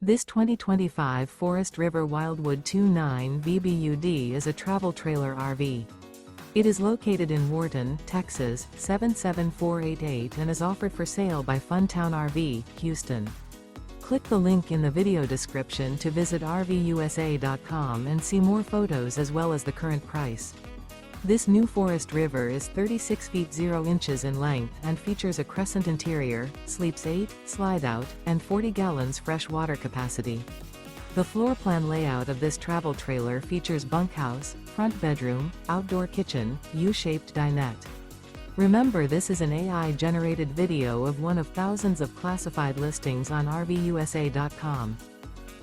This 2025 Forest River Wildwood 29 VBUD is a travel trailer RV. It is located in Wharton, Texas, 77488 and is offered for sale by Funtown RV, Houston. Click the link in the video description to visit RVUSA.com and see more photos as well as the current price. This new Forest River is 36 feet 0 inches in length and features a CRESCENT interior, sleeps 8, Slideout, and 40 gallons fresh water capacity. The floor plan layout of this travel trailer features bunkhouse, front bedroom, outdoor kitchen, U-shaped dinette. Remember, this is an AI-generated video of one of thousands of classified listings on RVUSA.com.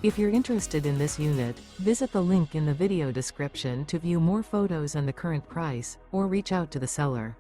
If you're interested in this unit, visit the link in the video description to view more photos and the current price, or reach out to the seller.